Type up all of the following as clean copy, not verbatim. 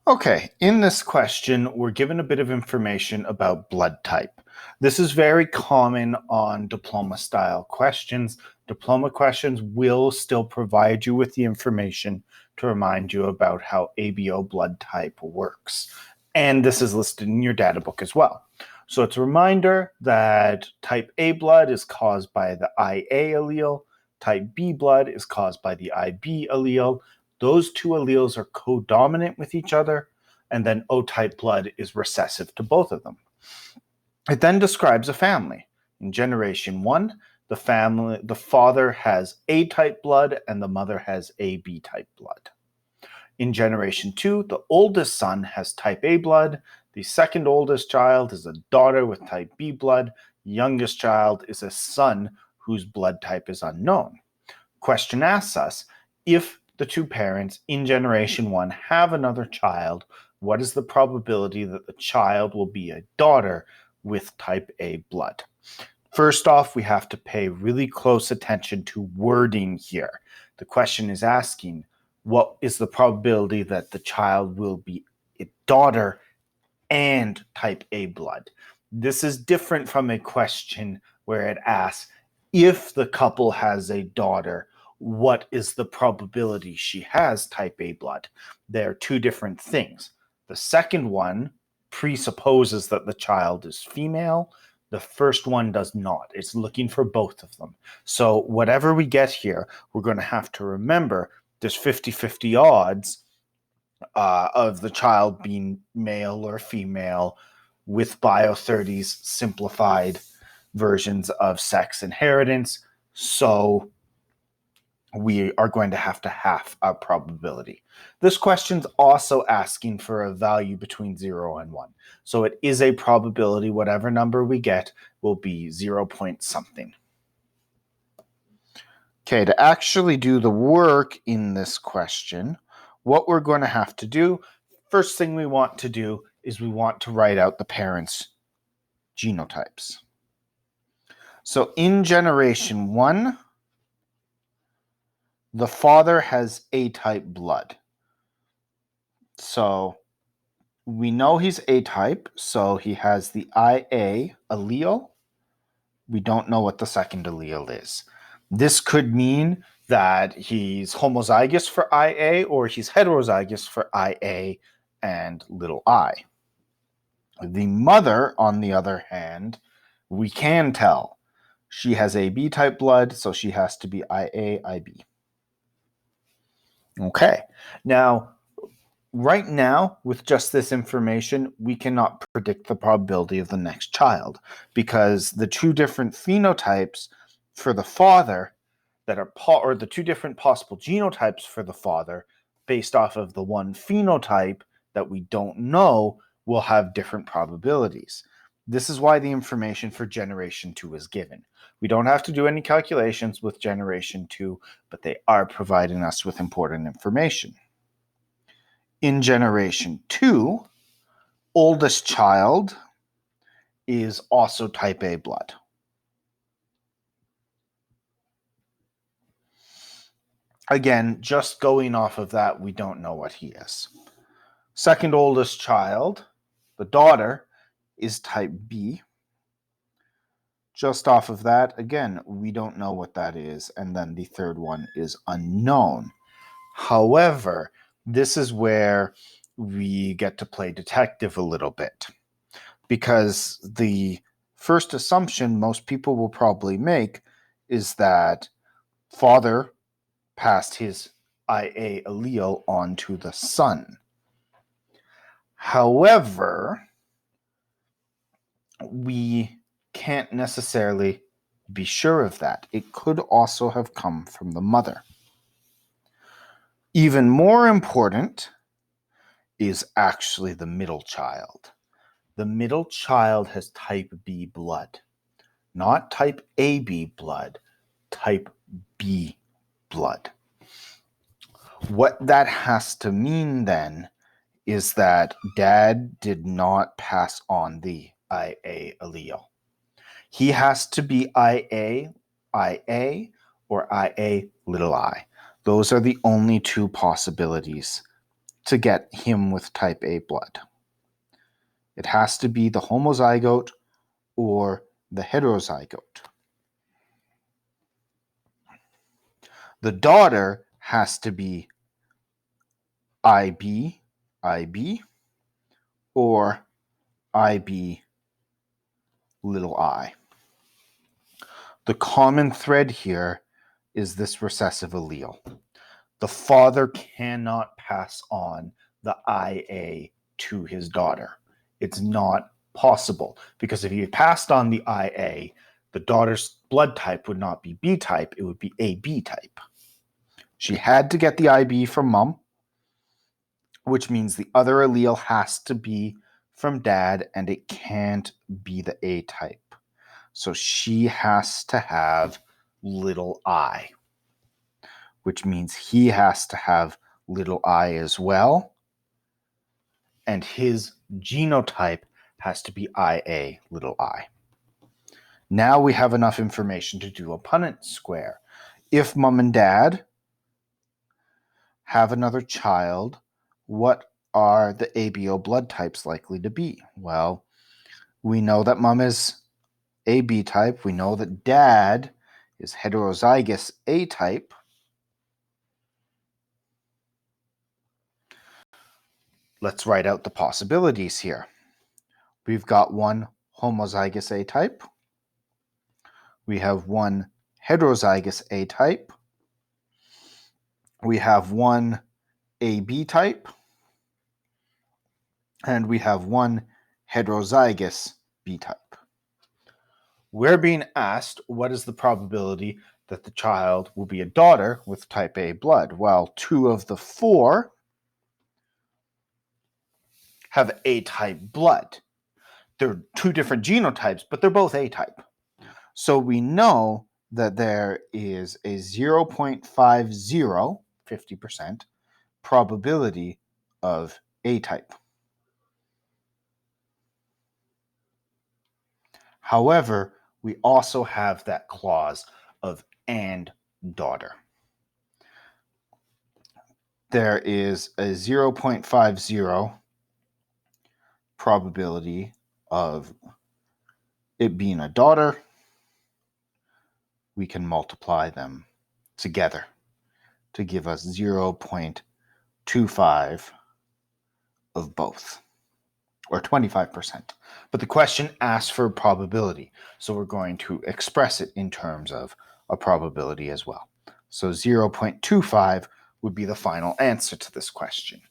Okay, in this question, we're given a bit of information about blood type. This is very common on diploma style questions. Diploma questions will still provide you with the information to remind you about how ABO blood type works. And this is listed in your data book as well. So it's a reminder that type A blood is caused by the IA allele, type B blood is caused by the IB allele. Those two alleles are codominant with each other, and then O-type blood is recessive to both of them. It then describes a family. In generation 1, the father has A-type blood and the mother has AB-type blood. In generation 2, the oldest son has type A blood, the second oldest child is a daughter with type B blood, youngest child is a son whose blood type is unknown. Question asks us, if the two parents in generation 1 have another child, what is the probability that the child will be a daughter with type A blood? First off, we have to pay really close attention to wording here. The question is asking, what is the probability that the child will be a daughter and type A blood? This is different from a question where it asks, if the couple has a daughter, what is the probability she has type A blood? They're two different things. The second one presupposes that the child is female. The first one does not. It's looking for both of them. So whatever we get here, we're going to have to remember there's 50-50 odds of the child being male or female with Bio30's simplified versions of sex inheritance. So we are going to have half our probability. This question's also asking for a value between 0 and 1. So it is a probability, whatever number we get will be 0 point something. Okay, to actually do the work in this question, what we're going to have to do, first thing we want to do is we want to write out the parents' genotypes. So in generation 1, the father has A-type blood. So we know he's A-type, so he has the IA allele. We don't know what the second allele is. This could mean that he's homozygous for IA or he's heterozygous for IA and little I. The mother, on the other hand, we can tell. She has AB type blood, so she has to be IA, IB. Okay, now, right now, with just this information, we cannot predict the probability of the next child because the two different phenotypes for the father that are, or the two different possible genotypes for the father based off of the one phenotype that we don't know will have different probabilities. This is why the information for generation 2 is given. We don't have to do any calculations with generation 2, but they are providing us with important information. In generation 2, oldest child is also type A blood. Again, just going off of that, we don't know what he is. Second oldest child, the daughter, is type B. Just off of that, again, we don't know what that is. And then the third one is unknown. However, this is where we get to play detective a little bit. Because the first assumption most people will probably make is that father passed his IA allele on to the son. However, we can't necessarily be sure of that. It could also have come from the mother. Even more important is actually the middle child. The middle child has type B blood, not type AB blood, type B blood. What that has to mean then is that dad did not pass on the IA allele. He has to be IA, IA, or IA little I. Those are the only two possibilities to get him with type A blood. It has to be the homozygote or the heterozygote. The daughter has to be IB, or IB little I. The common thread here is this recessive allele. The father cannot pass on the IA to his daughter. It's not possible, because if he passed on the IA, the daughter's blood type would not be B type, it would be AB type. She had to get the IB from mom, which means the other allele has to be from dad, and it can't be the A type. So she has to have little I, which means he has to have little I as well. And his genotype has to be IA little I. Now we have enough information to do a Punnett square. If mom and dad have another child, what are the ABO blood types likely to be? Well, we know that mom is AB type. We know that dad is heterozygous A type. Let's write out the possibilities here. We've got one homozygous A type. We have one heterozygous A type. We have one AB type. And we have one heterozygous B type. We're being asked what is the probability that the child will be a daughter with type A blood. Well, 2 of the 4 have A-type blood. They're 2 different genotypes, but they're both A-type. So we know that there is a 0.50, 50%, probability of A-type. However, we also have that clause of and daughter. There is a 0.50 probability of it being a daughter. We can multiply them together to give us 0.25 of both, or 25%. But the question asks for probability, so we're going to express it in terms of a probability as well. So 0.25 would be the final answer to this question.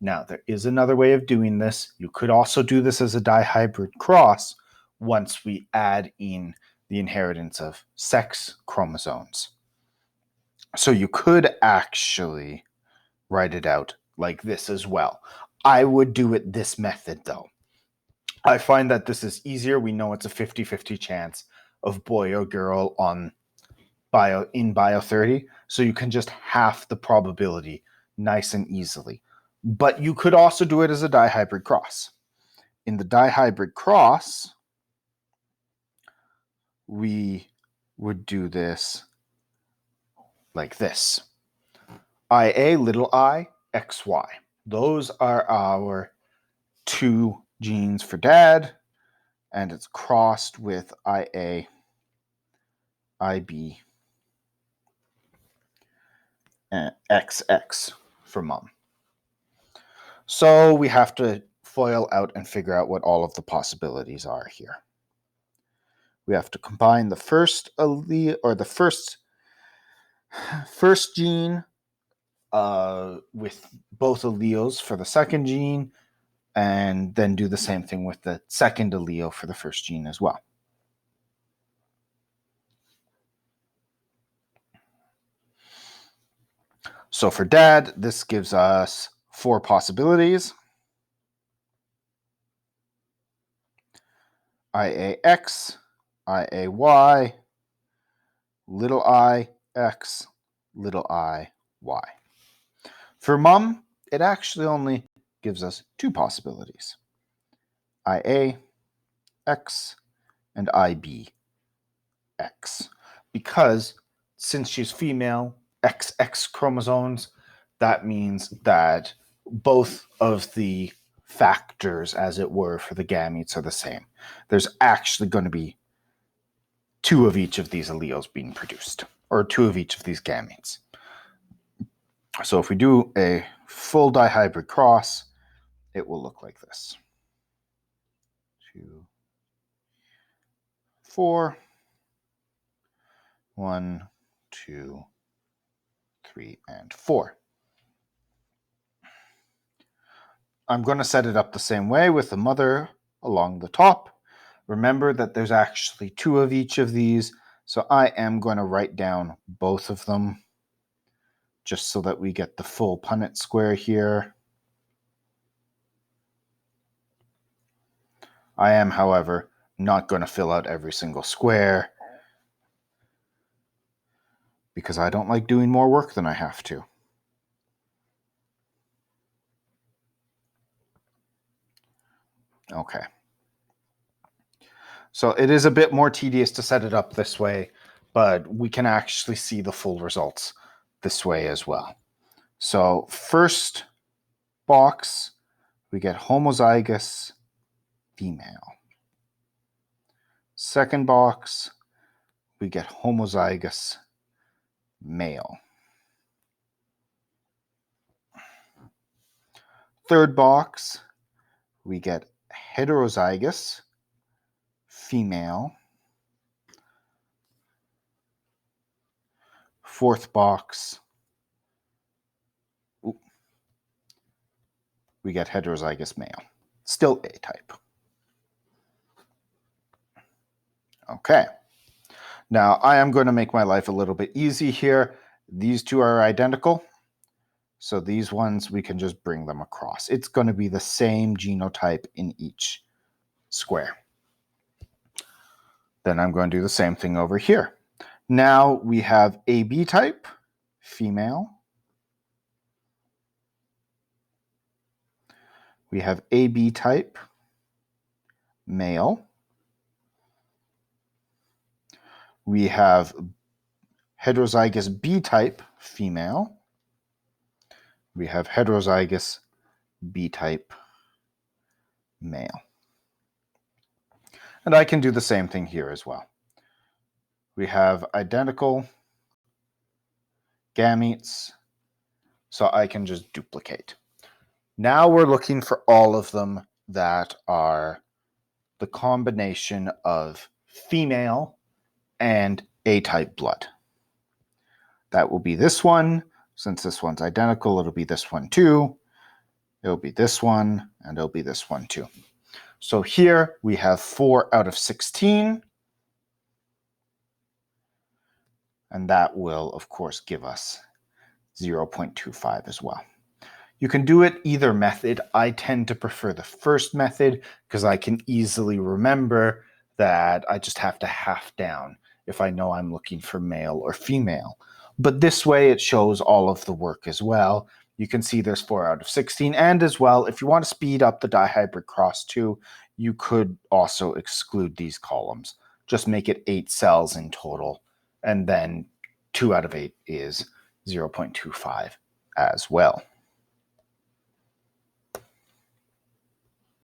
Now, there is another way of doing this. You could also do this as a dihybrid cross once we add in the inheritance of sex chromosomes. So you could actually write it out like this as well. I would do it this method, though. I find that this is easier. We know it's a 50-50 chance of boy or girl in Bio 30, so you can just half the probability nice and easily. But you could also do it as a dihybrid cross. In the dihybrid cross, we would do this like this. IA, little I, XY. Those are our 2 genes for dad, and it's crossed with IA, IB, and XX for mom. So we have to FOIL out and figure out what all of the possibilities are here. We have to combine the first allele, or the first gene with both alleles for the second gene, and then do the same thing with the second allele for the first gene as well. So for dad, this gives us 4 possibilities. IAX, IAY, little I X, little I Y. For mom, it actually only gives us 2 possibilities. IA X and IB X. Because since she's female, XX chromosomes, that means that both of the factors, as it were, for the gametes are the same. There's actually going to be two of each of these alleles being produced, or two of each of these gametes. So if we do a full dihybrid cross, it will look like this. 2, 4, 1, 2, 3, and 4. I'm going to set it up the same way with the mother along the top. Remember that there's actually two of each of these, so I am going to write down both of them just so that we get the full Punnett square here. I am, however, not going to fill out every single square because I don't like doing more work than I have to. Okay. So it is a bit more tedious to set it up this way, but we can actually see the full results this way as well. So first box, we get homozygous female. Second box, we get homozygous male. Third box, we get heterozygous female. Fourth box, we get heterozygous male. Still A-type. Okay. Now, I am going to make my life a little bit easy here. These two are identical. So these ones, we can just bring them across. It's going to be the same genotype in each square. Then I'm going to do the same thing over here. Now we have AB type, female. We have AB type, male. We have heterozygous B type, female. We have heterozygous B type, male. And I can do the same thing here as well. We have identical gametes, so I can just duplicate. Now we're looking for all of them that are the combination of female and A-type blood. That will be this one. Since this one's identical, it'll be this one too. It'll be this one, and it'll be this one too. So here we have 4 out of 16. And that will, of course, give us 0.25 as well. You can do it either method. I tend to prefer the first method because I can easily remember that I just have to half down if I know I'm looking for male or female. But this way it shows all of the work as well. You can see there's 4 out of 16. And as well, if you want to speed up the dihybrid cross too, you could also exclude these columns. Just make it 8 cells in total. And then 2 out of 8 is 0.25 as well.